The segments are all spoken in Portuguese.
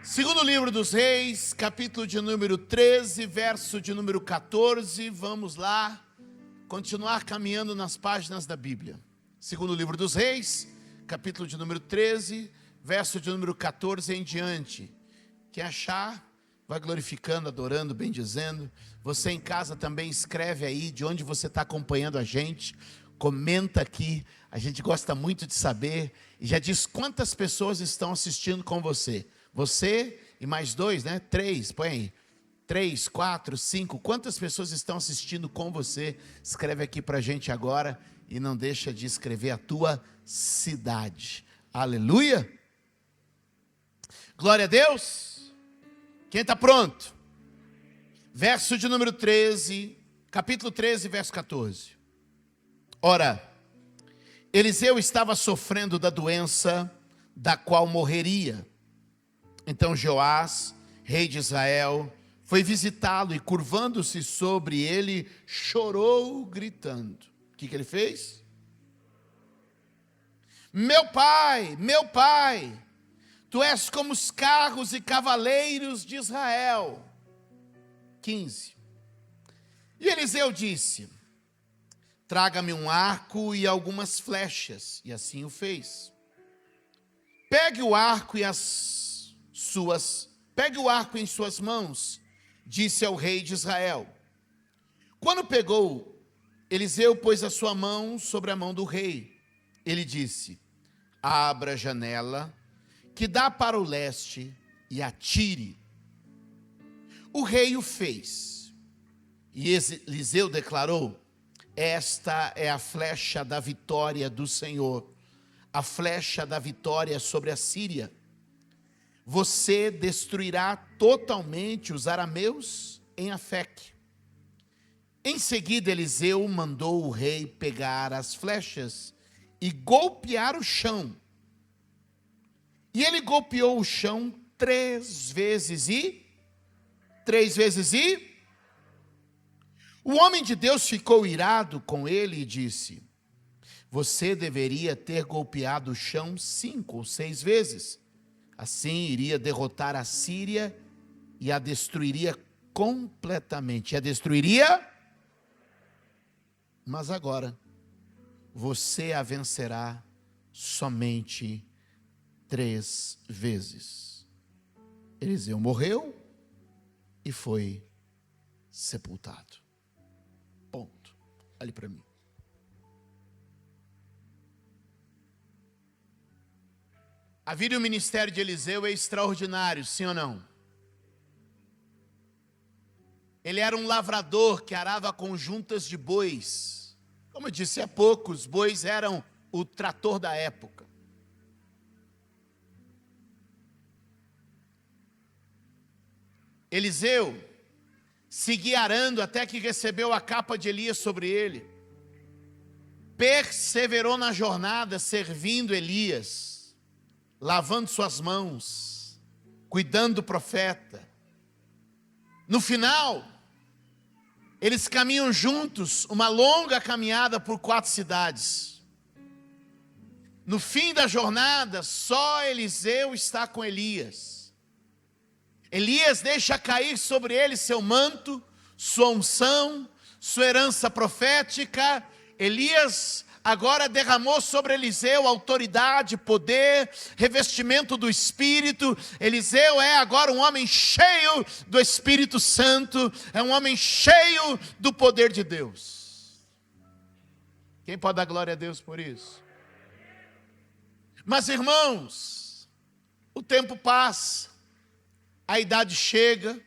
Segundo livro dos Reis, capítulo de número 13, verso de número 14. Vamos lá, continuar caminhando nas páginas da Bíblia. Segundo livro dos Reis, capítulo de número 13, verso de número 14 em diante. Quem achar, vai glorificando, adorando, bendizendo. Você em casa também escreve aí de onde você está acompanhando a gente. Comenta aqui, a gente gosta muito de saber. E já diz quantas pessoas estão assistindo com você. Você e mais dois, né? 3, põe aí. 3, 4, 5. Quantas pessoas estão assistindo com você? Escreve aqui pra gente agora. E não deixa de escrever a tua cidade. Aleluia! Glória a Deus! Quem está pronto? Verso de número 13, capítulo 13, verso 14. Ora, Eliseu estava sofrendo da doença da qual morreria. Então Joás, rei de Israel, foi visitá-lo e curvando-se sobre ele, chorou gritando. O que ele fez? Meu pai, tu és como os carros e cavaleiros de Israel. 15. E Eliseu disse: traga-me um arco e algumas flechas. E assim o fez. Pegue o arco em suas mãos, disse ao rei de Israel. Quando pegou, Eliseu pôs a sua mão sobre a mão do rei. Ele disse: abra a janela que dá para o leste e atire. O rei o fez. E Eliseu declarou: esta é a flecha da vitória do Senhor, a flecha da vitória sobre a Síria. Você destruirá totalmente os arameus em Afeque. Em seguida, Eliseu mandou o rei pegar as flechas e golpear o chão. E ele golpeou o chão 3 vezes e... O homem de Deus ficou irado com ele e disse: você deveria ter golpeado o chão 5 ou 6 vezes. Assim iria derrotar a Síria e a destruiria completamente. Mas agora você a vencerá somente 3 vezes. Eliseu morreu e foi sepultado. Ponto. Olhe para mim. A vida e o ministério de Eliseu é extraordinário, sim ou não? Ele era um lavrador que arava com juntas de bois. Como eu disse há pouco, os bois eram o trator da época. Eliseu seguia arando até que recebeu a capa de Elias sobre ele. Perseverou na jornada servindo Elias, lavando suas mãos, cuidando do profeta. No final, eles caminham juntos, uma longa caminhada por 4 cidades. No fim da jornada, só Eliseu está com Elias. Elias deixa cair sobre ele seu manto, sua unção, sua herança profética. Elias agora derramou sobre Eliseu autoridade, poder, revestimento do Espírito. Eliseu é agora um homem cheio do Espírito Santo, é um homem cheio do poder de Deus. Quem pode dar glória a Deus por isso? Mas irmãos, o tempo passa, a idade chega,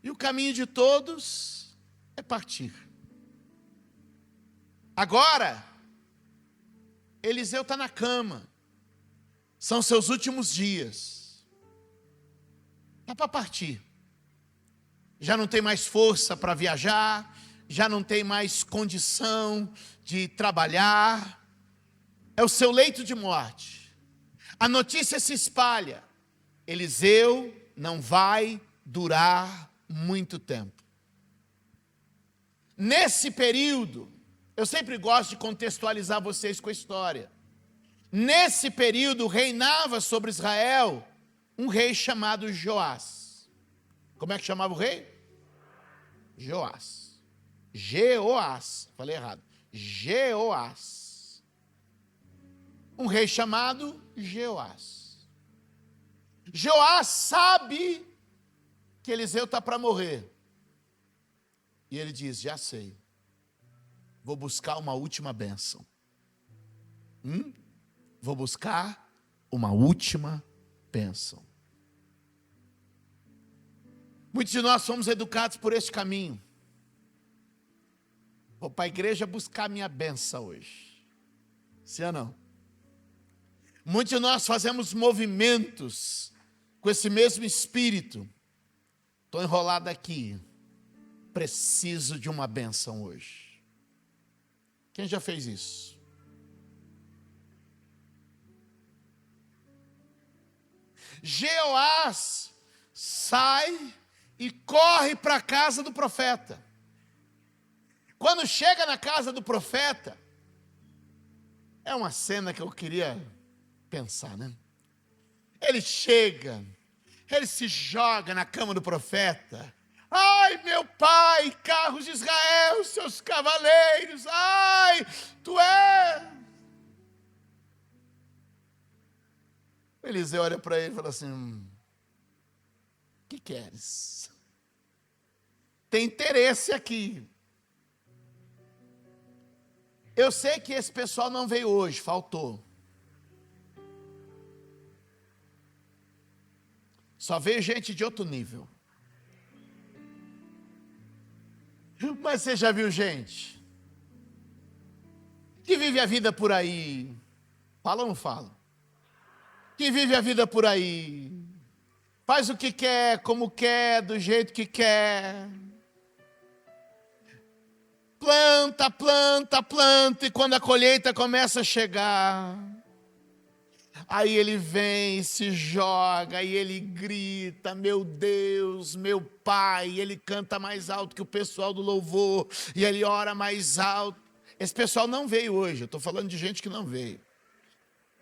e o caminho de todos é partir. Agora, Eliseu está na cama, são seus últimos dias, está para partir, já não tem mais força para viajar, já não tem mais condição de trabalhar, é o seu leito de morte. A notícia se espalha: Eliseu não vai durar muito tempo. Nesse período, eu sempre gosto de contextualizar vocês com a história. Nesse período reinava sobre Israel um rei chamado Joás. Como é que chamava o rei? Joás. Jeoás. Falei errado. Jeoás. Um rei chamado Jeoás. Joás sabe que Eliseu está para morrer. E ele diz, já sei. Vou buscar uma última bênção. Vou buscar uma última bênção. Muitos de nós somos educados por este caminho. Vou para a igreja buscar minha bênção hoje. Sim ou não? Muitos de nós fazemos movimentos com esse mesmo espírito. Estou enrolado aqui. Preciso de uma bênção hoje. Quem já fez isso? Jeoás sai e corre para a casa do profeta. Quando chega na casa do profeta, é uma cena que eu queria pensar, né? Ele chega, ele se joga na cama do profeta. Ai, meu pai, carros de Israel, seus cavaleiros, ai, tu és. Eliseu olha para ele e fala assim, o que queres? Tem interesse aqui. Eu sei que esse pessoal não veio hoje, faltou. Só veio gente de outro nível. Mas você já viu gente que vive a vida por aí? Fala ou não fala? Que vive a vida por aí, faz o que quer, como quer, do jeito que quer. Planta, planta, planta, e quando a colheita começa a chegar, aí ele vem, se joga, e ele grita, meu Deus, meu Pai, e ele canta mais alto que o pessoal do louvor, e ele ora mais alto. Esse pessoal não veio hoje, eu estou falando de gente que não veio.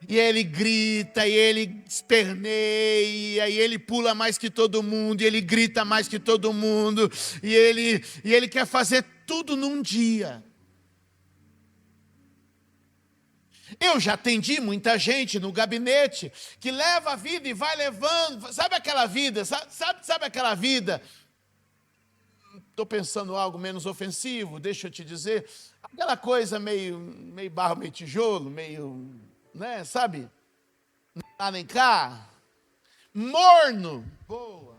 E ele grita, e ele esperneia, e ele pula mais que todo mundo, e ele grita mais que todo mundo, e ele quer fazer tudo num dia. Eu já atendi muita gente no gabinete que leva a vida e vai levando, sabe aquela vida, sabe aquela vida, estou pensando algo menos ofensivo, deixa eu te dizer, aquela coisa meio barro, meio tijolo, meio, né, sabe, não lá nem cá, morno, boa.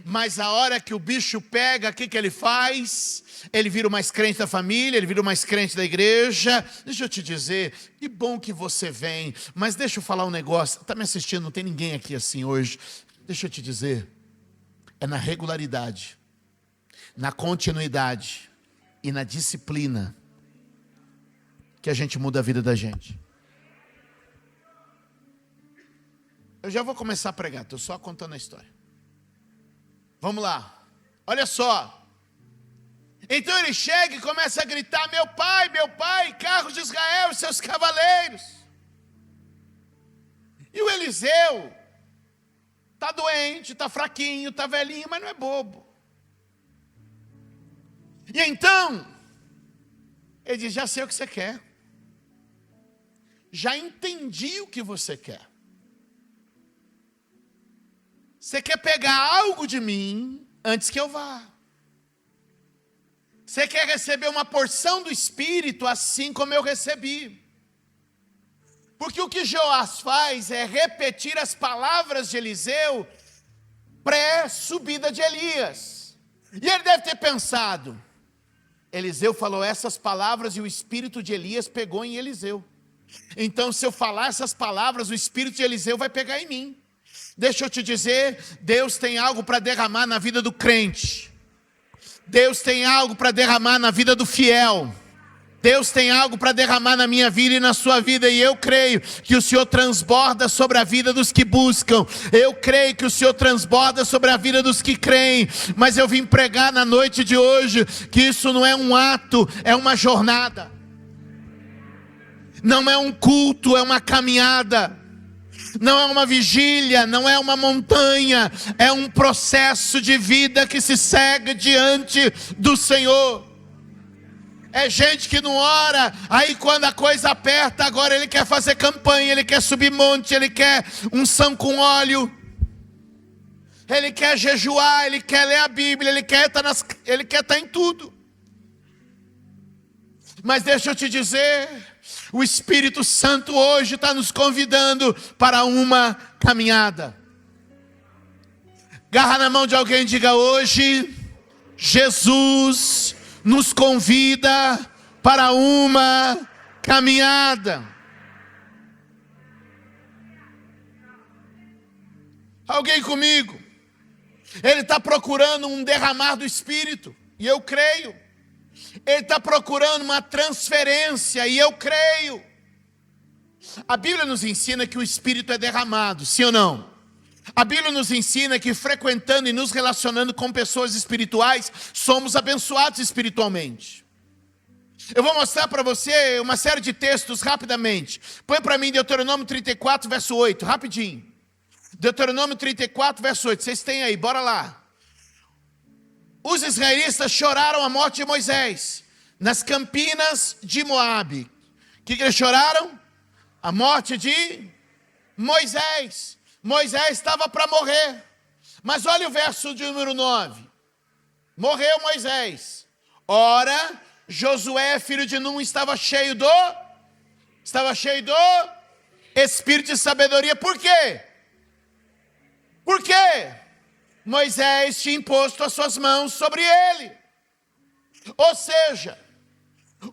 Mas a hora que o bicho pega, o que ele faz? Ele vira o mais crente da família, ele vira o mais crente da igreja. Deixa eu te dizer, que bom que você vem, mas deixa eu falar um negócio, está me assistindo, não tem ninguém aqui assim hoje. Deixa eu te dizer, é na regularidade, na continuidade e na disciplina que a gente muda a vida da gente. Eu já vou começar a pregar, estou só contando a história. Vamos lá, olha só. Então ele chega e começa a gritar, meu pai, carros de Israel e seus cavaleiros. E o Eliseu está doente, está fraquinho, está velhinho, mas não é bobo. E então, ele diz, já sei o que você quer. Já entendi o que você quer. Você quer pegar algo de mim antes que eu vá. Você quer receber uma porção do Espírito assim como eu recebi. Porque o que Joás faz é repetir as palavras de Eliseu pré-subida de Elias. E ele deve ter pensado, Eliseu falou essas palavras e o Espírito de Elias pegou em Eliseu. Então se eu falar essas palavras, o Espírito de Eliseu vai pegar em mim. Deixa eu te dizer, Deus tem algo para derramar na vida do crente. Deus tem algo para derramar na vida do fiel. Deus tem algo para derramar na minha vida e na sua vida. E eu creio que o Senhor transborda sobre a vida dos que buscam. Eu creio que o Senhor transborda sobre a vida dos que creem. Mas eu vim pregar na noite de hoje que isso não é um ato, é uma jornada. Não é um culto, é uma caminhada. não é uma vigília, não é uma montanha, é um processo de vida que se segue diante do Senhor. É gente que não ora, aí quando a coisa aperta, agora ele quer fazer campanha, ele quer subir monte, ele quer unção com óleo, ele quer jejuar, ele quer ler a Bíblia, ele quer estar em tudo. Mas deixa eu te dizer, o Espírito Santo hoje está nos convidando para uma caminhada. Garra na mão de alguém e diga: hoje Jesus nos convida para uma caminhada. Alguém comigo? Ele está procurando um derramar do Espírito, e eu creio. Ele está procurando uma transferência, e eu creio. A Bíblia nos ensina que o Espírito é derramado, sim ou não? A Bíblia nos ensina que frequentando e nos relacionando com pessoas espirituais, somos abençoados espiritualmente. Eu vou mostrar para você uma série de textos rapidamente. Põe para mim Deuteronômio 34, verso 8, rapidinho. Deuteronômio 34, verso 8, vocês têm aí, bora lá. Os israelitas choraram a morte de Moisés nas campinas de Moabe. O que eles choraram? A morte de Moisés. Moisés estava para morrer. Mas olha o verso de número 9. Morreu Moisés. Ora, Josué, filho de Num, estava cheio do espírito de sabedoria. Por quê? Por quê? Moisés tinha imposto as suas mãos sobre ele. Ou seja,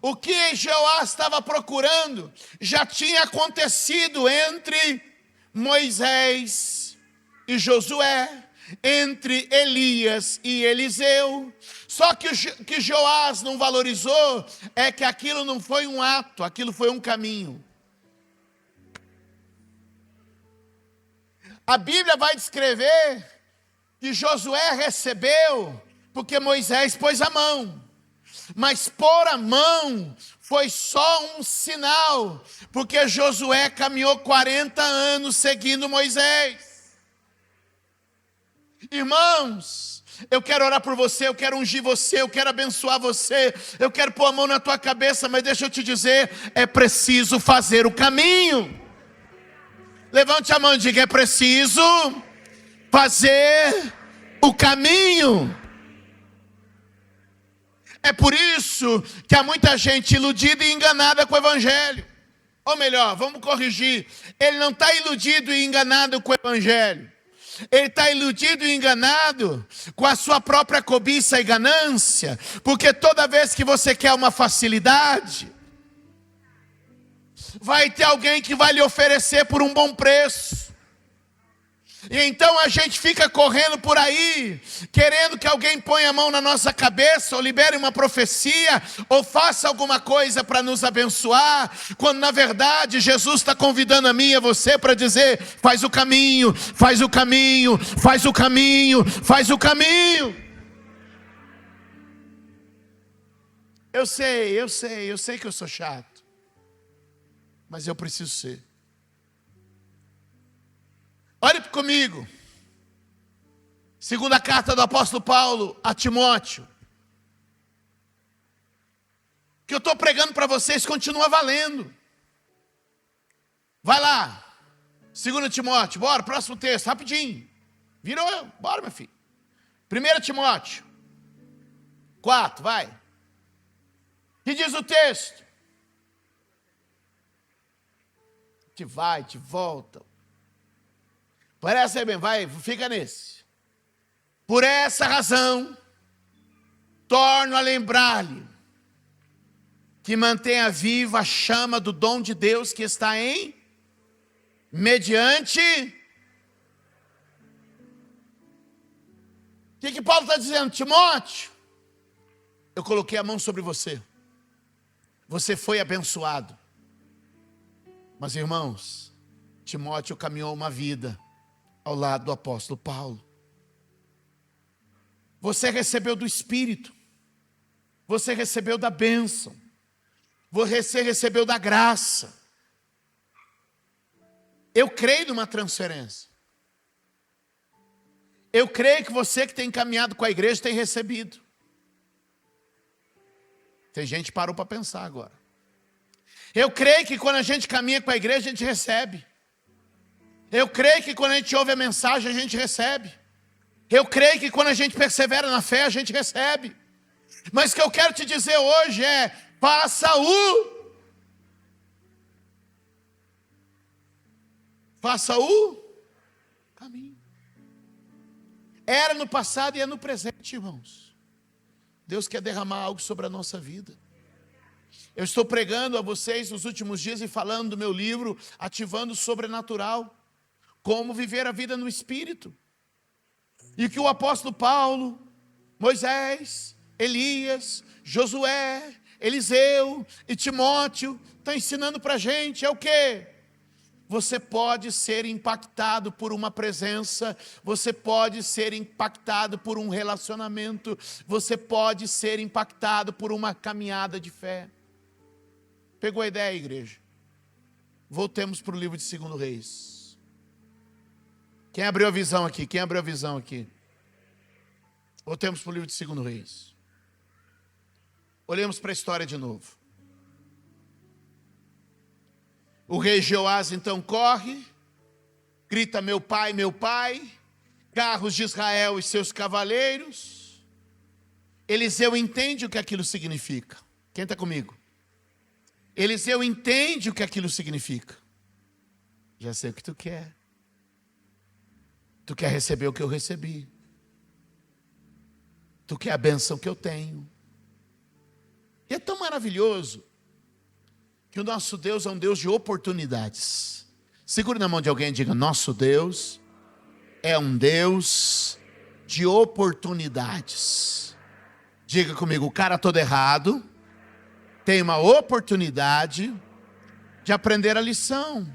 o que Jeová estava procurando já tinha acontecido entre Moisés e Josué, entre Elias e Eliseu. Só que o que Joás não valorizou é que aquilo não foi um ato, aquilo foi um caminho. A Bíblia vai descrever que Josué recebeu porque Moisés pôs a mão. Mas pôr a mão foi só um sinal, porque Josué caminhou 40 anos seguindo Moisés. Irmãos, eu quero orar por você, eu quero ungir você, eu quero abençoar você, eu quero pôr a mão na tua cabeça, mas deixa eu te dizer, é preciso fazer o caminho. Levante a mão e diga: é preciso fazer o caminho. É por isso que há muita gente iludida e enganada com o Evangelho. Ou melhor, vamos corrigir. Ele não está iludido e enganado com o Evangelho. Ele está iludido e enganado com a sua própria cobiça e ganância. Porque toda vez que você quer uma facilidade, vai ter alguém que vai lhe oferecer por um bom preço. E então a gente fica correndo por aí, querendo que alguém ponha a mão na nossa cabeça, ou libere uma profecia, ou faça alguma coisa para nos abençoar, quando na verdade Jesus está convidando a mim e a você para dizer: faz o caminho, faz o caminho, faz o caminho, faz o caminho. Eu sei que eu sou chato, mas eu preciso ser. Olhe comigo, segunda carta do apóstolo Paulo a Timóteo. O que eu estou pregando para vocês continua valendo. Vai lá, 2 Timóteo, bora, próximo texto, rapidinho. Virou, bora meu filho. 1 Timóteo 4, vai. Que diz o texto? Te vai, te volta. Parece bem, vai, fica nesse. Por essa razão, torno a lembrar-lhe que mantenha viva a chama do dom de Deus que está mediante. O que Paulo está dizendo? Timóteo, eu coloquei a mão sobre você. Você foi abençoado. Mas irmãos, Timóteo caminhou uma vida ao lado do apóstolo Paulo. Você recebeu do Espírito. Você recebeu da bênção. Você recebeu da graça. Eu creio numa transferência. Eu creio que você que tem caminhado com a igreja tem recebido. Tem gente que parou para pensar agora. Eu creio que quando a gente caminha com a igreja, a gente recebe. Eu creio que quando a gente ouve a mensagem, a gente recebe. Eu creio que quando a gente persevera na fé, a gente recebe. Mas o que eu quero te dizer hoje é: faça o caminho. Era no passado e é no presente, irmãos. Deus quer derramar algo sobre a nossa vida. Eu estou pregando a vocês nos últimos dias e falando do meu livro, Ativando o Sobrenatural. Como viver a vida no Espírito. E que o apóstolo Paulo, Moisés, Elias, Josué, Eliseu e Timóteo estão ensinando para a gente é o quê? Você pode ser impactado por uma presença, você pode ser impactado por um relacionamento, você pode ser impactado por uma caminhada de fé. Pegou a ideia, igreja? Voltemos para o livro de 2 Reis. Quem abriu a visão aqui? Quem abriu a visão aqui? Voltemos para o livro de 2 Reis. Olhemos para a história de novo. O rei Jeoás então corre, grita: meu pai, carros de Israel e seus cavaleiros. Eliseu entende o que aquilo significa. Quem está comigo? Eliseu entende o que aquilo significa. Já sei o que tu quer. Tu quer receber o que eu recebi. Tu quer a bênção que eu tenho. E é tão maravilhoso que o nosso Deus é um Deus de oportunidades. Segure na mão de alguém e diga: nosso Deus é um Deus de oportunidades. Diga comigo: o cara todo errado tem uma oportunidade de aprender a lição.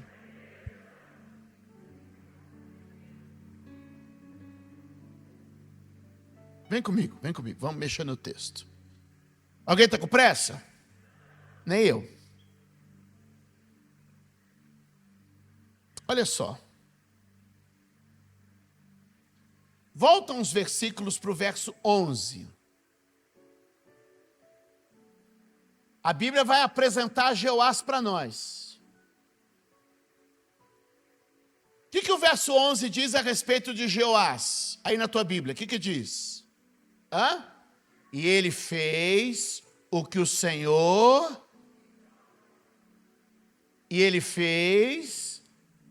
Vem comigo, vamos mexer no texto. Alguém está com pressa? Nem eu. Olha só. Volta uns versículos para o verso 11. A Bíblia vai apresentar Jeoás para nós. O que o verso 11 diz a respeito de Jeoás? Aí na tua Bíblia, o que diz? E ele fez o que o Senhor... E ele fez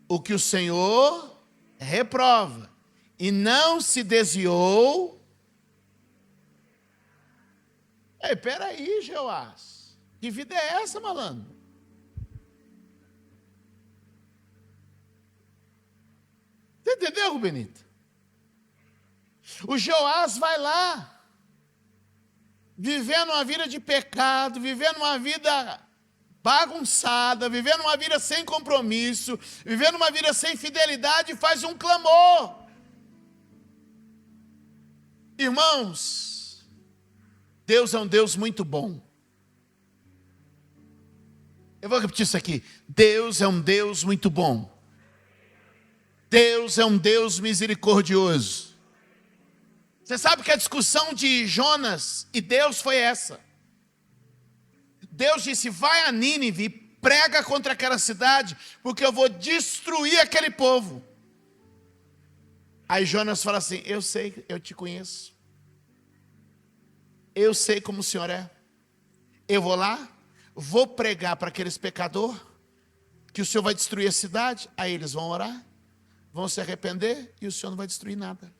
o que o Senhor reprova. E não se desviou. Ei, peraí, Jeoás. Que vida é essa, malandro? Você entendeu, Rubenita? O Jeoás vai lá, vivendo uma vida de pecado, vivendo uma vida bagunçada, vivendo uma vida sem compromisso, vivendo uma vida sem fidelidade, faz um clamor. Irmãos, Deus é um Deus muito bom. Eu vou repetir isso aqui. Deus é um Deus muito bom. Deus é um Deus misericordioso. Você sabe que a discussão de Jonas e Deus foi essa. Deus disse: vai a Nínive e prega contra aquela cidade, porque eu vou destruir aquele povo. Aí Jonas fala assim: eu sei, eu te conheço. Eu sei como o Senhor é. Eu vou lá, vou pregar para aqueles pecadores, que o Senhor vai destruir a cidade. Aí eles vão orar, vão se arrepender, e o Senhor não vai destruir nada.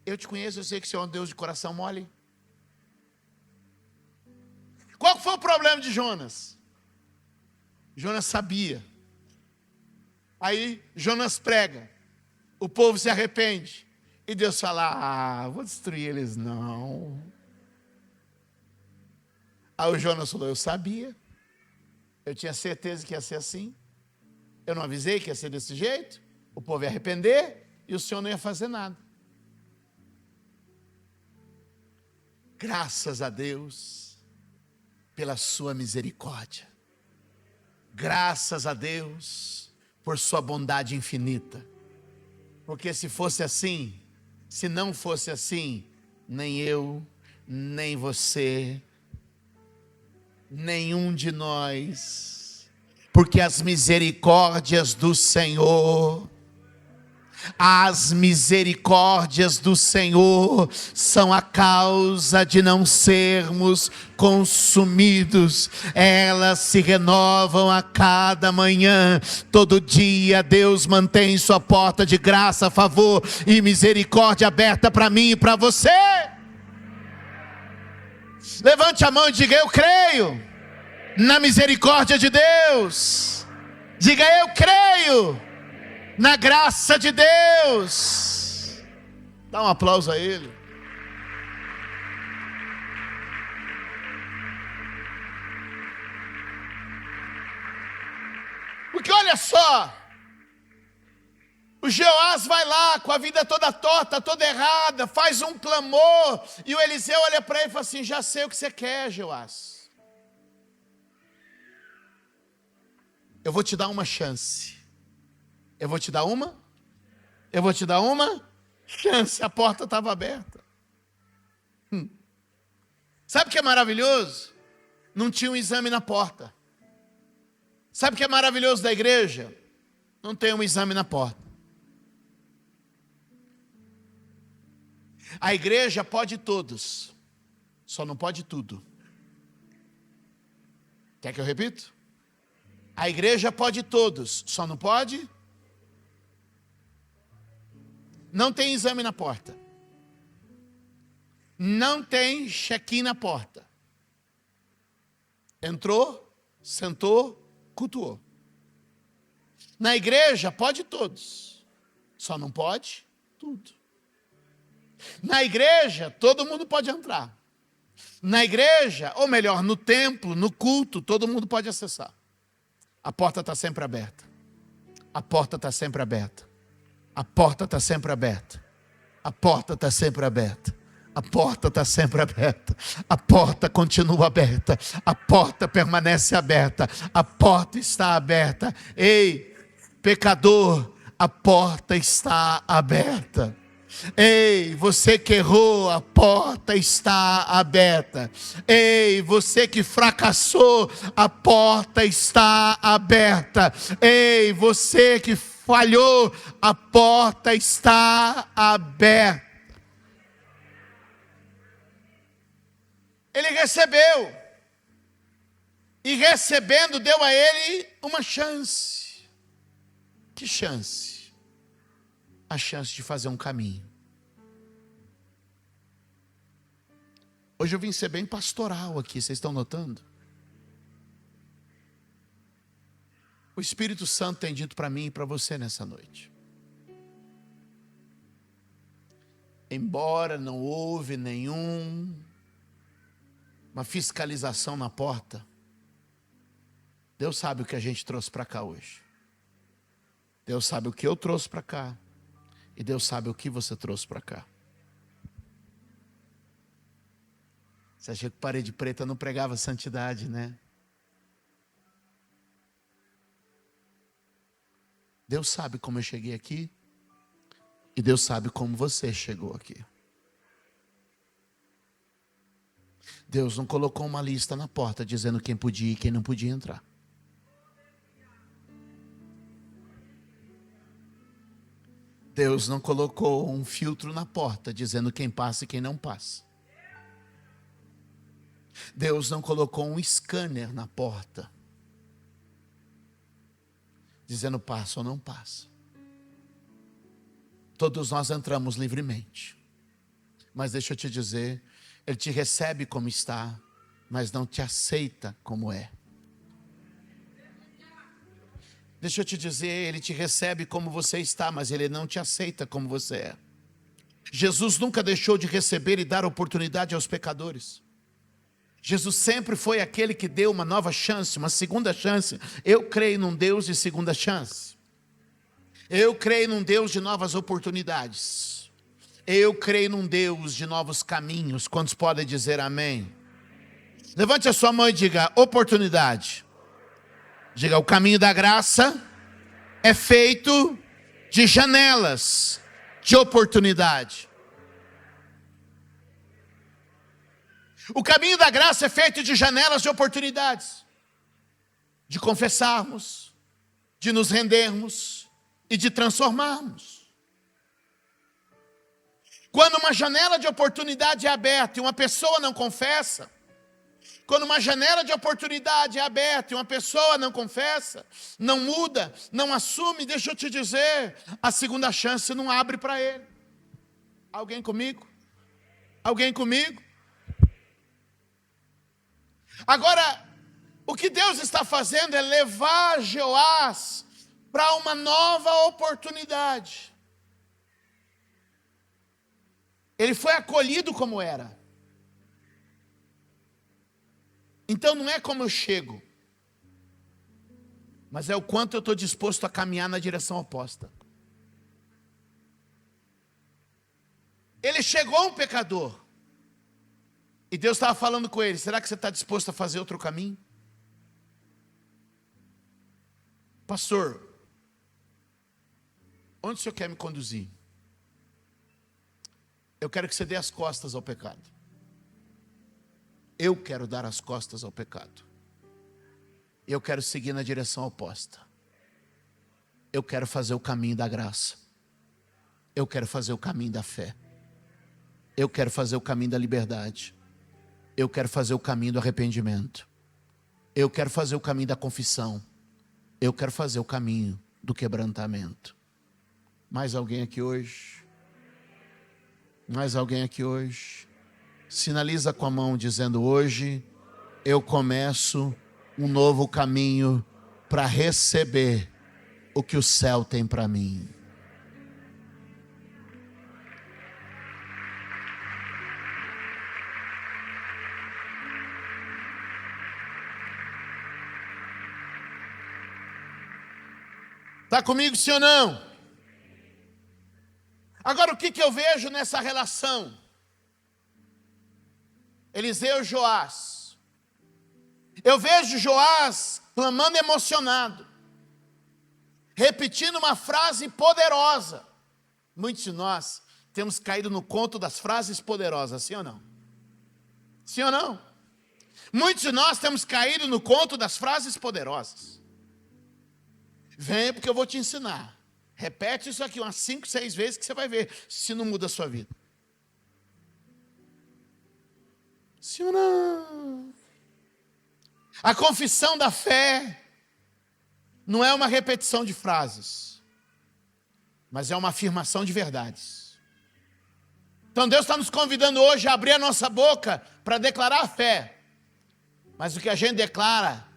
Eu te conheço, eu sei que o Senhor é um Deus de coração mole. Qual foi o problema de Jonas? Jonas sabia. Aí Jonas prega, o povo se arrepende, e Deus fala: vou destruir eles não. Aí o Jonas falou: eu sabia, eu tinha certeza que ia ser assim, eu não avisei que ia ser desse jeito, o povo ia arrepender, e o Senhor não ia fazer nada. Graças a Deus pela sua misericórdia. Graças a Deus por sua bondade infinita. Porque se fosse assim, se não fosse assim, nem eu, nem você, nenhum de nós, porque as misericórdias do Senhor, as misericórdias do Senhor são a causa de não sermos consumidos. Elas se renovam a cada manhã. Todo dia Deus mantém sua porta de graça, favor e misericórdia aberta para mim e para você. Levante a mão e diga: eu creio na misericórdia de Deus. Diga: eu creio na graça de Deus. Dá um aplauso a Ele. Porque olha só, o Jeoás vai lá com a vida toda torta, toda errada, faz um clamor, e o Eliseu olha para ele e fala assim: já sei o que você quer, Jeoás. Eu vou te dar uma chance. Eu vou te dar uma chance. A porta estava aberta. Sabe o que é maravilhoso? Não tinha um exame na porta. Sabe o que é maravilhoso da igreja? Não tem um exame na porta. A igreja pode todos, só não pode tudo. Quer que eu repita? A igreja pode todos, só não pode. Não tem exame na porta. Não tem check-in na porta. Entrou, sentou, cultuou. Na igreja pode todos, só não pode tudo. Na igreja todo mundo pode entrar. Na igreja, ou melhor, no templo, no culto, todo mundo pode acessar. A porta está sempre aberta. A porta está sempre aberta. A porta está sempre aberta. A porta está sempre aberta. A porta está sempre aberta. A porta continua aberta. A porta permanece aberta. A porta está aberta. Ei, pecador, a porta está aberta. Ei, você que errou, a porta está aberta. Ei, você que fracassou, a porta está aberta. Ei, você que falhou, a porta está aberta. Ele recebeu, e recebendo deu a ele uma chance. Que chance? A chance de fazer um caminho. Hoje eu vim ser bem pastoral aqui, vocês estão notando? O Espírito Santo tem dito para mim e para você nessa noite. Embora não houve uma fiscalização na porta, Deus sabe o que a gente trouxe para cá hoje. Deus sabe o que eu trouxe para cá. E Deus sabe o que você trouxe para cá. Você acha que Parede Preta não pregava santidade, né? Deus sabe como eu cheguei aqui. E Deus sabe como você chegou aqui. Deus não colocou uma lista na porta dizendo quem podia e quem não podia entrar. Deus não colocou um filtro na porta dizendo quem passa e quem não passa. Deus não colocou um scanner na porta dizendo passa ou não passa. Todos nós entramos livremente. Mas deixa eu te dizer, Ele te recebe como está, mas não te aceita como é. Deixa eu te dizer, Ele te recebe como você está, mas Ele não te aceita como você é. Jesus nunca deixou de receber e dar oportunidade aos pecadores. Jesus sempre foi aquele que deu uma nova chance, uma segunda chance. Eu creio num Deus de segunda chance. Eu creio num Deus de novas oportunidades. Eu creio num Deus de novos caminhos. Quantos podem dizer amém? Levante a sua mão e diga oportunidade. Diga o caminho da graça é feito de janelas de oportunidade. O caminho da graça é feito de janelas de oportunidades. De confessarmos, de nos rendermos e de transformarmos. Quando uma janela de oportunidade é aberta e uma pessoa não confessa, quando uma janela de oportunidade é aberta e uma pessoa não confessa, não muda, não assume, deixa eu te dizer, a segunda chance não abre para ele. Alguém comigo? Alguém comigo? Agora, o que Deus está fazendo é levar Joás para uma nova oportunidade. Ele foi acolhido como era. Então não é como eu chego, mas é o quanto eu estou disposto a caminhar na direção oposta. Ele chegou um pecador. E Deus estava falando com ele, será que você está disposto a fazer outro caminho? Pastor, onde o senhor quer me conduzir? Eu quero que você dê as costas ao pecado. Eu quero dar as costas ao pecado. Eu quero seguir na direção oposta. Eu quero fazer o caminho da graça. Eu quero fazer o caminho da fé. Eu quero fazer o caminho da liberdade. Eu quero fazer o caminho do arrependimento. Eu quero fazer o caminho da confissão. Eu quero fazer o caminho do quebrantamento. Mais alguém aqui hoje? Mais alguém aqui hoje? Sinaliza com a mão dizendo: hoje eu começo um novo caminho para receber o que o céu tem para mim. Está comigo, sim ou não? Agora, o que eu vejo nessa relação? Eliseu e Joás. Eu vejo Joás clamando emocionado, repetindo uma frase poderosa. Muitos de nós temos caído no conto das frases poderosas, sim ou não? Sim ou não? Muitos de nós temos caído no conto das frases poderosas. Vem porque eu vou te ensinar. Repete isso aqui umas 5, 6 vezes que você vai ver se não muda a sua vida. Sim ou não? A confissão da fé não é uma repetição de frases, mas é uma afirmação de verdades. Então Deus está nos convidando hoje a abrir a nossa boca para declarar a fé. Mas o que a gente declara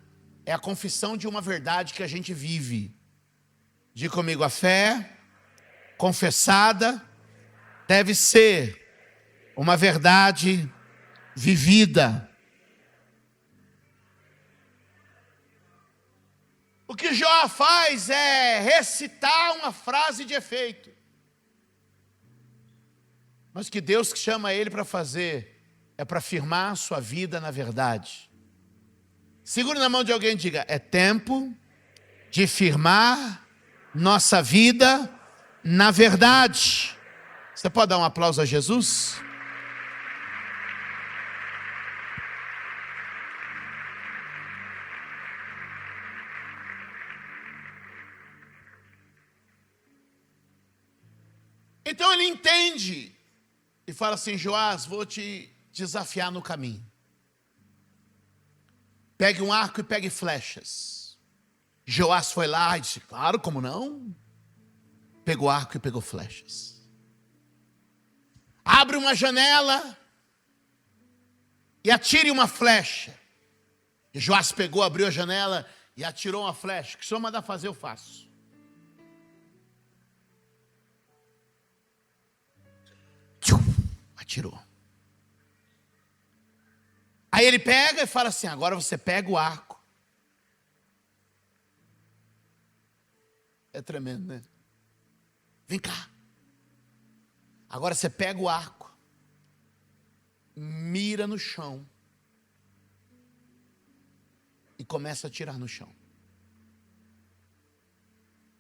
é a confissão de uma verdade que a gente vive. Diga comigo, a fé confessada deve ser uma verdade vivida. O que Jó faz é recitar uma frase de efeito. Mas o que Deus chama ele para fazer é para firmar a sua vida na verdade. Segure na mão de alguém e diga: é tempo de firmar nossa vida na verdade. Você pode dar um aplauso a Jesus? Então ele entende e fala assim: Joás, vou te desafiar no caminho. Pegue um arco e pegue flechas. Joás foi lá e disse: claro, como não? Pegou arco e pegou flechas. Abre uma janela e atire uma flecha. E Joás pegou, abriu a janela e atirou uma flecha. O que o senhor manda fazer, eu faço. Atirou. Aí ele pega e fala assim: agora você pega o arco. É tremendo, né? Vem cá. Agora você pega o arco, mira no chão e começa a atirar no chão.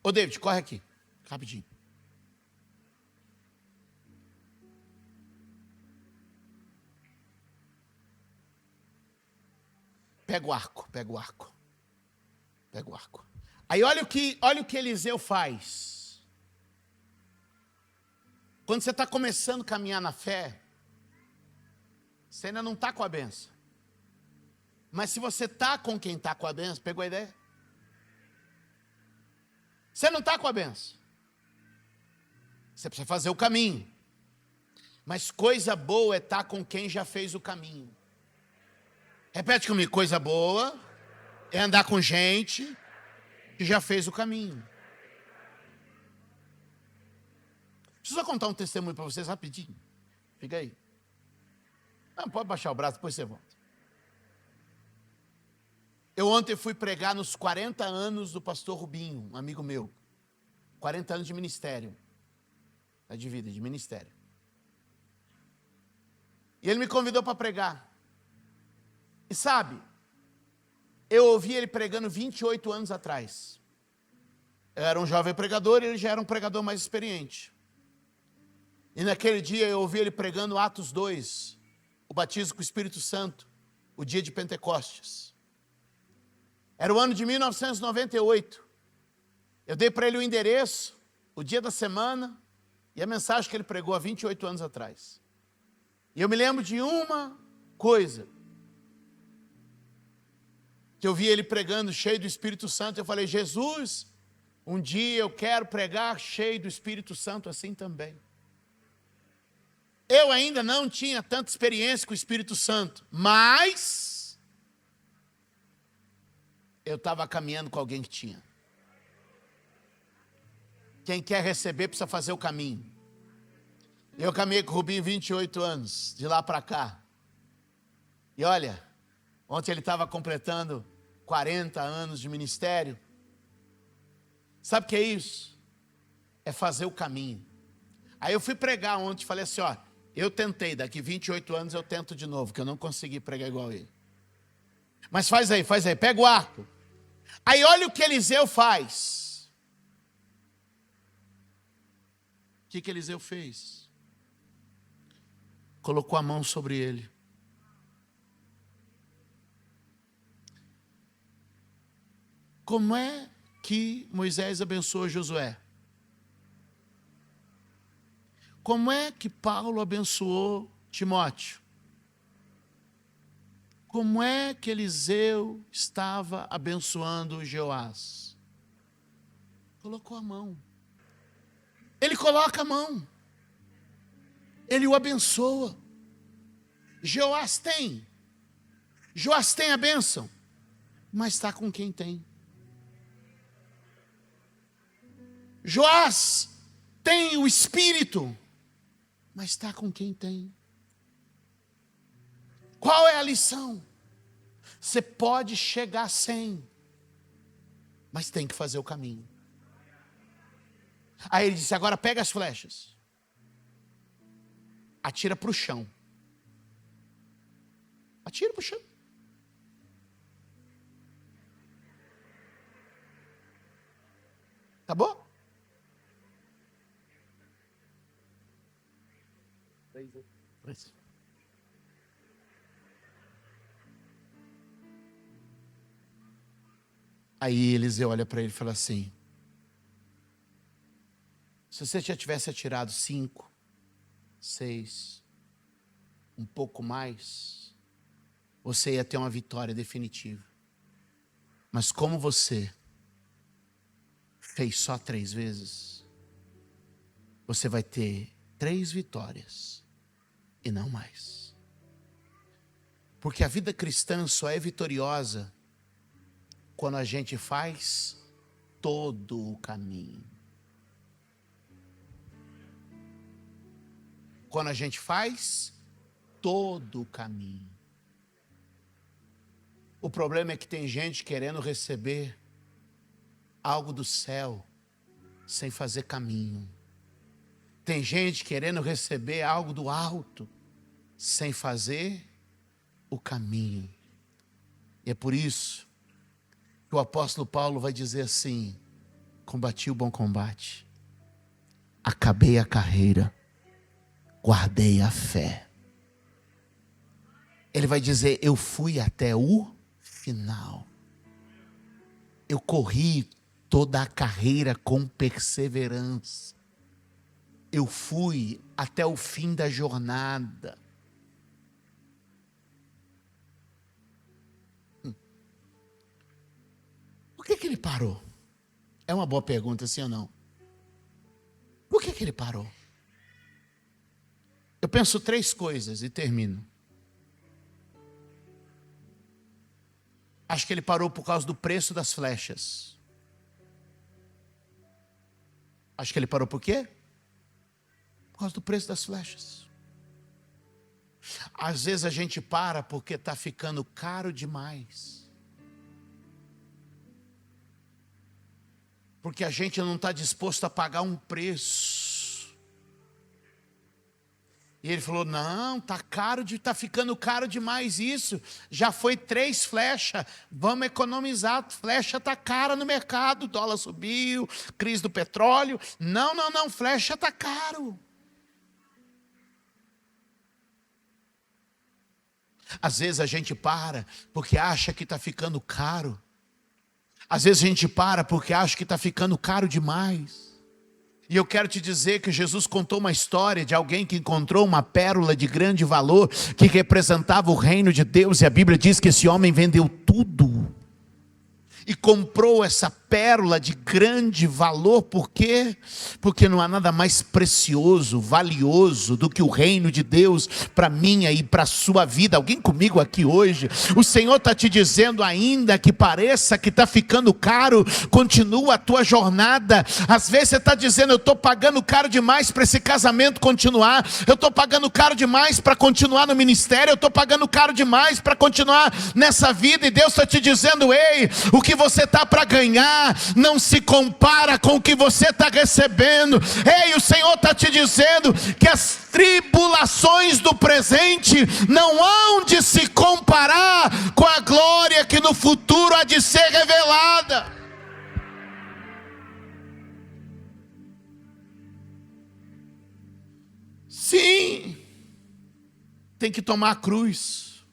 Ô David, corre aqui, rapidinho. Pega o arco, pega o arco. Pega o arco. Aí olha o que Eliseu faz. Quando você está começando a caminhar na fé, você ainda não está com a benção. Mas se você está com quem está com a benção, pegou a ideia? Você não está com a benção. Você precisa fazer o caminho. Mas coisa boa é estar com quem já fez o caminho. Repete comigo, coisa boa é andar com gente que já fez o caminho. Preciso contar um testemunho para vocês rapidinho. Fica aí. Não, pode baixar o braço, depois você volta. Eu ontem fui pregar nos 40 anos do pastor Rubinho, um amigo meu. 40 anos de ministério. De vida, de ministério. E ele me convidou para pregar. E sabe, eu ouvi ele pregando 28 anos atrás. Eu era um jovem pregador e ele já era um pregador mais experiente. E naquele dia eu ouvi ele pregando Atos 2, o batismo com o Espírito Santo, o dia de Pentecostes. Era o ano de 1998. Eu dei para ele o endereço, o dia da semana e a mensagem que ele pregou há 28 anos atrás. E eu me lembro de uma coisa, que eu vi ele pregando cheio do Espírito Santo. Eu falei, Jesus, um dia eu quero pregar cheio do Espírito Santo assim também. Eu ainda não tinha tanta experiência com o Espírito Santo, mas eu estava caminhando com alguém que tinha. Quem quer receber precisa fazer o caminho. Eu caminhei com o Rubinho 28 anos, de lá para cá. E olha, ontem ele estava completando 40 anos de ministério. Sabe o que é isso? É fazer o caminho. Aí eu fui pregar ontem e falei assim, ó, eu tentei, daqui 28 anos eu tento de novo, que eu não consegui pregar igual ele. Mas faz aí, pega o arco. Aí olha o que Eliseu faz. O que Eliseu fez? Colocou a mão sobre ele. Como é que Moisés abençoou Josué? Como é que Paulo abençoou Timóteo? Como é que Eliseu estava abençoando Joás? Colocou a mão. Ele coloca a mão. Ele o abençoa. Joás tem a bênção, mas está com quem tem. Joás tem o Espírito, mas está com quem tem. Qual é a lição? Você pode chegar sem, mas tem que fazer o caminho. Aí ele disse, agora pega as flechas. Atira para o chão. Atira para o chão. Acabou? Aí Eliseu olha para ele e fala assim, se você já tivesse atirado 5, 6, um pouco mais, você ia ter uma vitória definitiva. Mas como você fez só 3 vezes, você vai ter 3 vitórias e não mais. Porque a vida cristã só é vitoriosa quando a gente faz todo o caminho. Quando a gente faz todo o caminho. O problema é que tem gente querendo receber algo do céu sem fazer caminho. Tem gente querendo receber algo do alto sem fazer o caminho. E é por isso que o apóstolo Paulo vai dizer assim, combati o bom combate, acabei a carreira, guardei a fé. Ele vai dizer, eu fui até o final. Eu corri toda a carreira com perseverança. Eu fui até o fim da jornada. Por que ele parou? É uma boa pergunta, sim ou não? Por que ele parou? Eu penso 3 coisas e termino. Acho que ele parou por causa do preço das flechas. Acho que ele parou por quê? Por causa do preço das flechas. Às vezes a gente para porque está ficando caro demais. Porque a gente não está disposto a pagar um preço. E ele falou, não, tá ficando caro demais isso. Já foi 3 flechas, vamos economizar. Flecha está cara no mercado, o dólar subiu, crise do petróleo. Não, flecha está caro. Às vezes a gente para porque acha que está ficando caro. Às vezes a gente para porque acha que está ficando caro demais. E eu quero te dizer que Jesus contou uma história de alguém que encontrou uma pérola de grande valor, que representava o reino de Deus. E a Bíblia diz que esse homem vendeu tudo e comprou essa pérola de grande valor. Por quê? Porque não há nada mais precioso, valioso do que o reino de Deus para minha e para a sua vida. Alguém comigo aqui hoje? O Senhor está te dizendo, ainda que pareça que está ficando caro, continua a tua jornada. Às vezes você está dizendo, eu estou pagando caro demais para esse casamento continuar, eu estou pagando caro demais para continuar no ministério, eu estou pagando caro demais para continuar nessa vida. E Deus está te dizendo, ei, o que você está para ganhar não se compara com o que você está recebendo. Ei, o Senhor está te dizendo que as tribulações do presente não hão de se comparar com a glória que no futuro há de ser revelada. Sim, tem que tomar a cruz,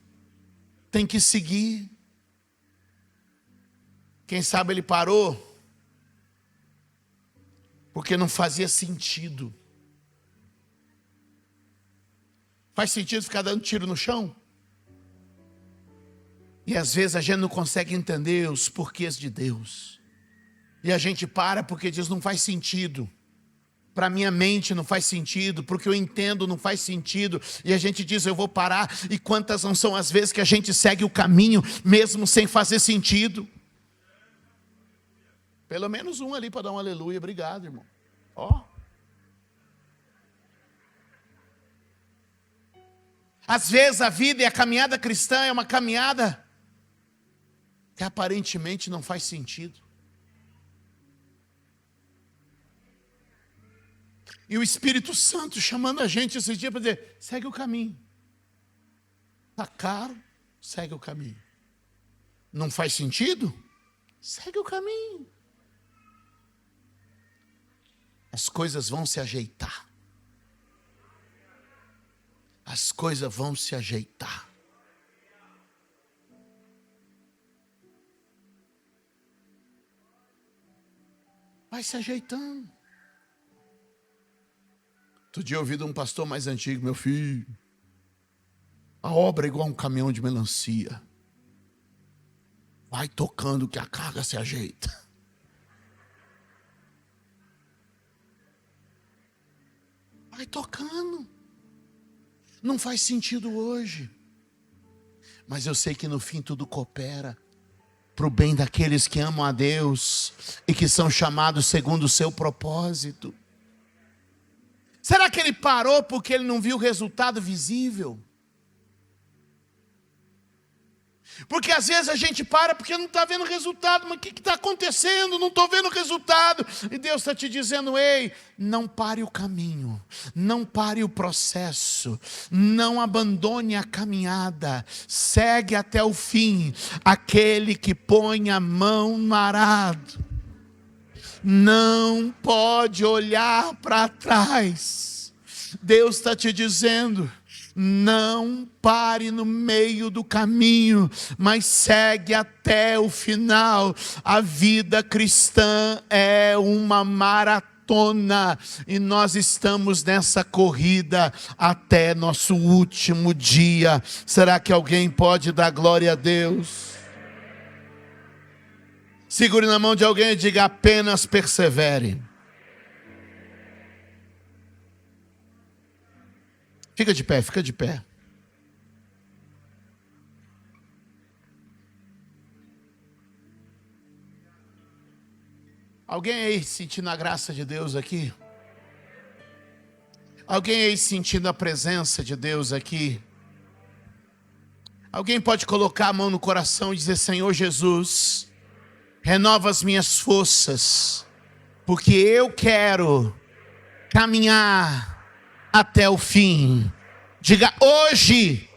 tem que seguir. Quem sabe ele parou porque não fazia sentido. Faz sentido ficar dando tiro no chão? E às vezes a gente não consegue entender os porquês de Deus. E a gente para porque diz, não faz sentido. Para minha mente não faz sentido, porque eu entendo não faz sentido. E a gente diz, eu vou parar. E quantas não são as vezes que a gente segue o caminho mesmo sem fazer sentido? Pelo menos um ali para dar um aleluia. Obrigado, irmão. Ó. Às vezes a vida e a caminhada cristã é uma caminhada que aparentemente não faz sentido. E o Espírito Santo chamando a gente esse dia para dizer, segue o caminho. Está caro, segue o caminho. Não faz sentido? Segue o caminho. As coisas vão se ajeitar. As coisas vão se ajeitar. Vai se ajeitando. Outro dia eu ouvi de um pastor mais antigo, meu filho, a obra é igual um caminhão de melancia. Vai tocando que a carga se ajeita. Vai tocando. Não faz sentido hoje. Mas eu sei que no fim tudo coopera para o bem daqueles que amam a Deus e que são chamados segundo o seu propósito. Será que ele parou porque ele não viu o resultado visível? Porque às vezes a gente para porque não está vendo o resultado. Mas o que está acontecendo? Não estou vendo o resultado. E Deus está te dizendo, ei, não pare o caminho, não pare o processo, não abandone a caminhada, segue até o fim. Aquele que põe a mão no arado não pode olhar para trás. Deus está te dizendo: não pare no meio do caminho, mas segue até o final. A vida cristã é uma maratona, e nós estamos nessa corrida até nosso último dia. Será que alguém pode dar glória a Deus? Segure na mão de alguém e diga: apenas persevere. Fica de pé, fica de pé. Alguém aí sentindo a graça de Deus aqui? Alguém aí sentindo a presença de Deus aqui? Alguém pode colocar a mão no coração e dizer: Senhor Jesus, renova as minhas forças, porque eu quero caminhar até o fim. Diga: hoje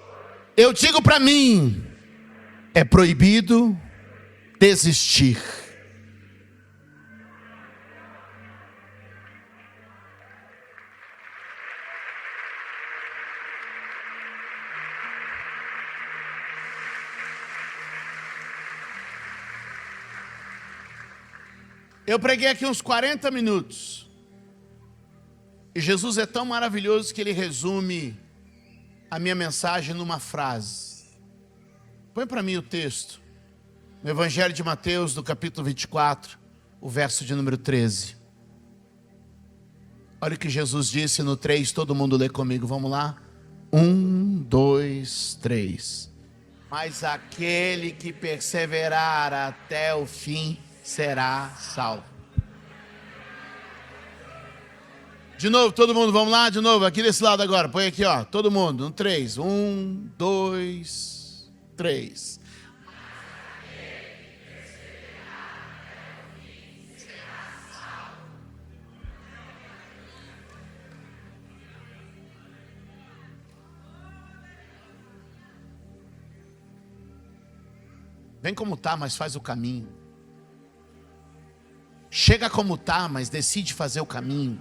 eu digo para mim, é proibido desistir. Eu preguei aqui uns 40 minutos. E Jesus é tão maravilhoso que Ele resume a minha mensagem numa frase. Põe para mim o texto. No Evangelho de Mateus, do capítulo 24, o verso de número 13. Olha o que Jesus disse no 3, todo mundo lê comigo, vamos lá? 1, 2, 3. Mas aquele que perseverar até o fim será salvo. De novo, todo mundo, vamos lá, de novo, aqui desse lado agora, põe aqui, ó, todo mundo, no 3, 1, 2, 3. Vem como tá, mas faz o caminho. Chega como tá, mas decide fazer o caminho.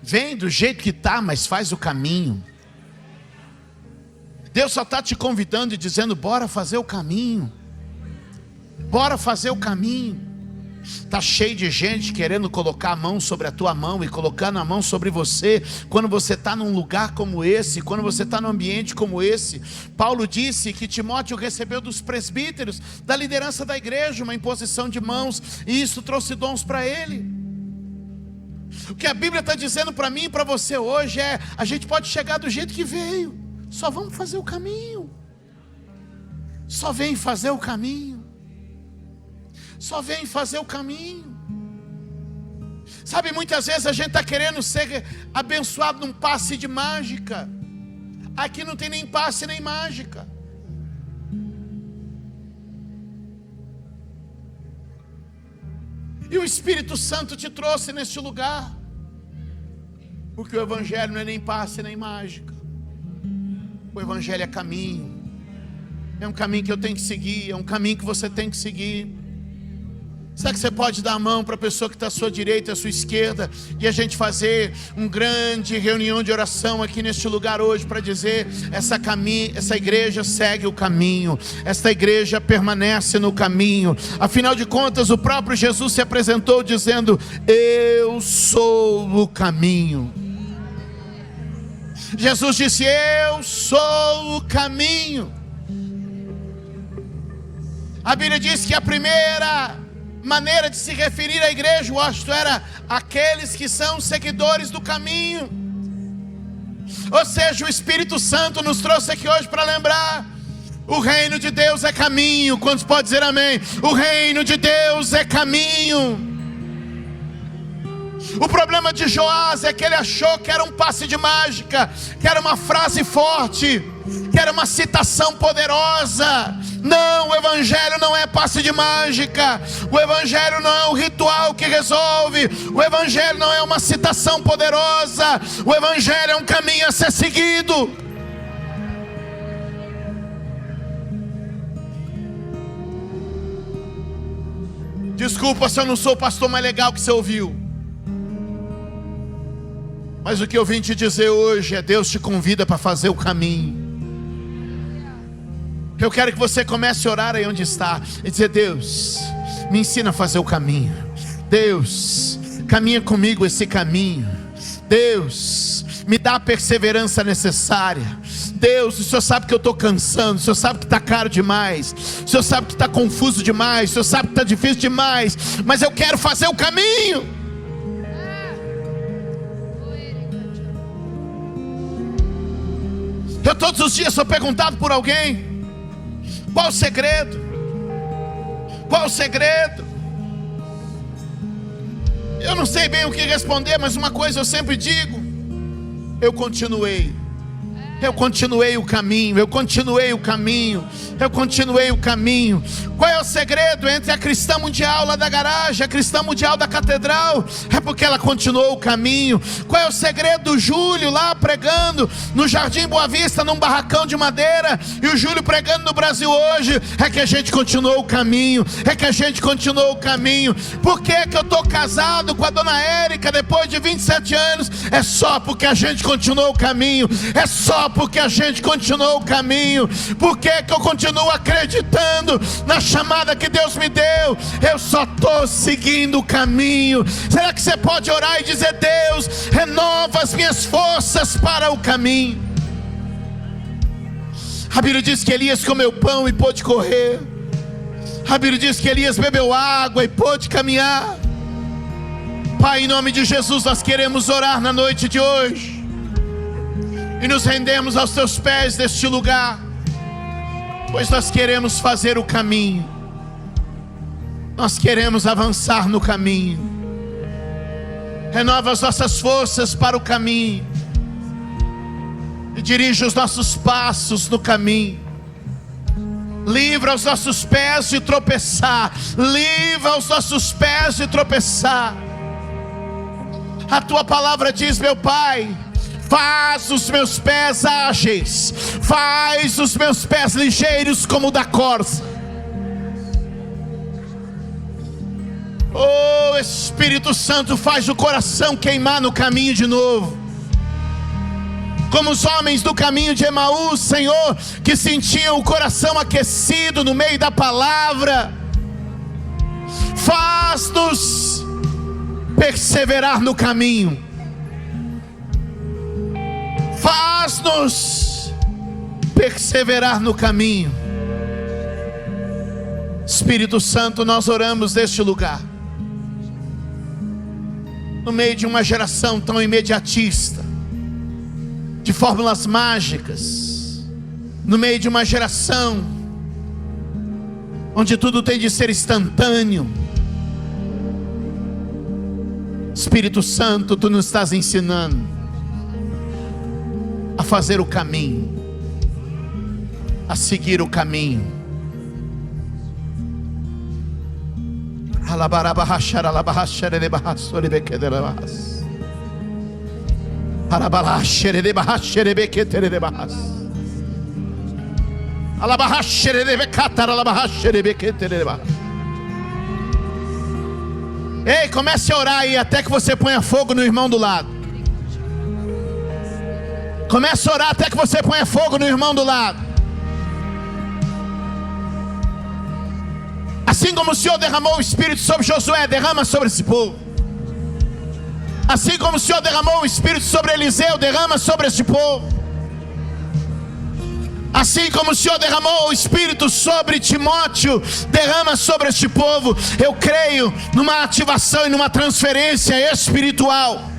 Vem do jeito que está, mas faz o caminho. Deus só está te convidando e dizendo: bora fazer o caminho. Bora fazer o caminho. Está cheio de gente querendo colocar a mão sobre a tua mão e colocando a mão sobre você. Quando você está num lugar como esse, quando você está num ambiente como esse. Paulo disse que Timóteo recebeu dos presbíteros, da liderança da igreja, uma imposição de mãos, e isso trouxe dons para ele. O que a Bíblia está dizendo para mim e para você hoje é: a gente pode chegar do jeito que veio, só vamos fazer o caminho. Só vem fazer o caminho. Só vem fazer o caminho. Sabe, muitas vezes a gente está querendo ser abençoado num passe de mágica. Aqui não tem nem passe nem mágica. E o Espírito Santo te trouxe neste lugar, porque o Evangelho não é nem passe nem mágica. O Evangelho é caminho. É um caminho que eu tenho que seguir, é um caminho que você tem que seguir. Será que você pode dar a mão para a pessoa que está à sua direita e à sua esquerda, e a gente fazer uma grande reunião de oração aqui neste lugar hoje, para dizer: essa igreja segue o caminho, esta igreja permanece no caminho. Afinal de contas, o próprio Jesus se apresentou dizendo: eu sou o caminho. Jesus disse: eu sou o caminho. A Bíblia diz que a primeira maneira de se referir à igreja, isto era, aqueles que são seguidores do caminho. Ou seja, o Espírito Santo nos trouxe aqui hoje para lembrar: o reino de Deus é caminho. Quantos podem dizer amém? O reino de Deus é caminho. O problema de Joás é que ele achou que era um passe de mágica, que era uma frase forte, que era uma citação poderosa. Não, o Evangelho não é passe de mágica. O Evangelho não é um ritual que resolve. O Evangelho não é uma citação poderosa. O Evangelho é um caminho a ser seguido. Desculpa se eu não sou o pastor mais legal que você ouviu. Mas o que eu vim te dizer hoje é: Deus te convida para fazer o caminho. Eu quero que você comece a orar aí onde está e dizer: Deus, me ensina a fazer o caminho. Deus, caminha comigo esse caminho. Deus, me dá a perseverança necessária. Deus, o Senhor sabe que eu estou cansando, o Senhor sabe que está caro demais, o Senhor sabe que está confuso demais, o Senhor sabe que está difícil demais, mas eu quero fazer o caminho. Eu todos os dias sou perguntado por alguém: qual o segredo? Qual o segredo? Eu não sei bem o que responder, mas uma coisa eu sempre digo: eu continuei o caminho, eu continuei o caminho. Qual é o segredo entre a cristã mundial lá da garagem, a cristã mundial da catedral? É porque ela continuou o caminho. Qual é o segredo do Júlio lá pregando no Jardim Boa Vista, num barracão de madeira, e o Júlio pregando no Brasil hoje? É que a gente continuou o caminho. Por que que eu estou casado com a dona Érica depois de 27 anos? É só porque a gente continuou o caminho. Por que que eu continuo acreditando na chamada que Deus me deu? Eu só estou seguindo o caminho. Será que você pode orar e dizer: Deus, renova as minhas forças para o caminho? A Bíblia diz que Elias comeu pão e pôde correr. A Bíblia diz que Elias bebeu água e pôde caminhar. Pai, em nome de Jesus, nós queremos orar na noite de hoje e nos rendemos aos teus pés deste lugar, pois nós queremos fazer o caminho. Nós queremos avançar no caminho. Renova as nossas forças para o caminho e dirige os nossos passos no caminho. Livra os nossos pés de tropeçar. A tua palavra diz, meu Pai: faz os meus pés ágeis, faz os meus pés ligeiros como o da corça. Oh, Espírito Santo, faz o coração queimar no caminho de novo, como os homens do caminho de Emaús, Senhor, que sentiam o coração aquecido no meio da palavra. Faz-nos perseverar no caminho. Faz-nos perseverar no caminho. Espírito Santo, nós oramos neste lugar, no meio de uma geração tão imediatista, de fórmulas mágicas, no meio de uma geração onde tudo tem de ser instantâneo. Espírito Santo, tu nos estás ensinando a fazer o caminho, a seguir o caminho. Ei, comece a orar aí até que você ponha fogo no irmão do lado. Comece a orar até que você ponha fogo no irmão do lado. Assim como o Senhor derramou o Espírito sobre Josué, derrama sobre esse povo. Assim como o Senhor derramou o Espírito sobre Eliseu, derrama sobre este povo. Assim como o Senhor derramou o Espírito sobre Timóteo, derrama sobre este povo. Eu creio numa ativação e numa transferência espiritual.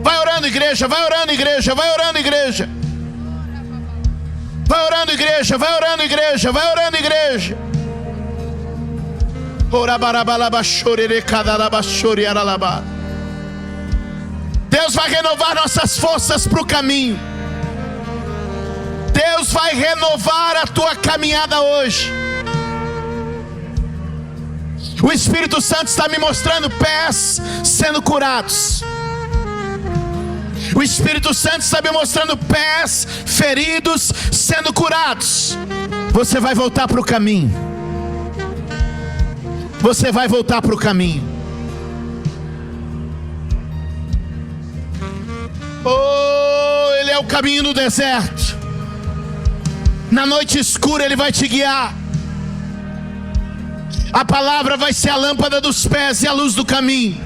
Vai orando, igreja, vai orando, igreja, vai orando, igreja. Vai orando, igreja, vai orando, igreja, vai orando, igreja. Deus vai renovar nossas forças para o caminho. Deus vai renovar a tua caminhada hoje. O Espírito Santo está me mostrando pés sendo curados. O Espírito Santo está me mostrando pés feridos sendo curados. Você vai voltar para o caminho. Você vai voltar para o caminho. Oh, Ele é o caminho no deserto. Na noite escura Ele vai te guiar. A palavra vai ser a lâmpada dos pés e a luz do caminho.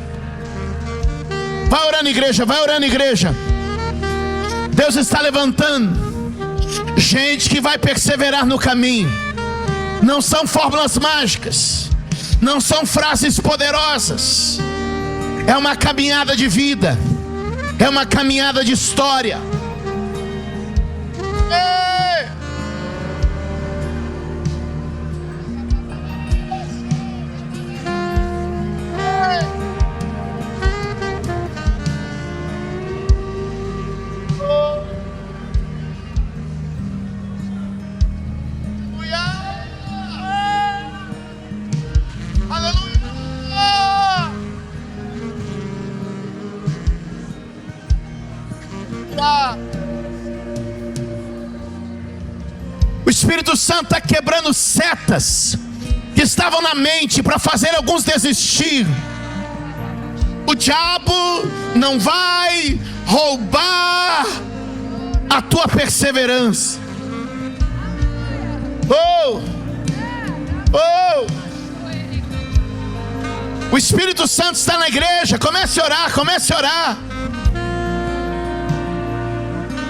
Vai orando, igreja, vai orando, igreja. Deus está levantando gente que vai perseverar no caminho. Não são fórmulas mágicas, não são frases poderosas. É uma caminhada de vida, é uma caminhada de história. Ei! O Espírito Santo está quebrando setas que estavam na mente para fazer alguns desistir. O diabo não vai roubar a tua perseverança. Oh! O Espírito Santo está na igreja. Comece a orar, comece a orar.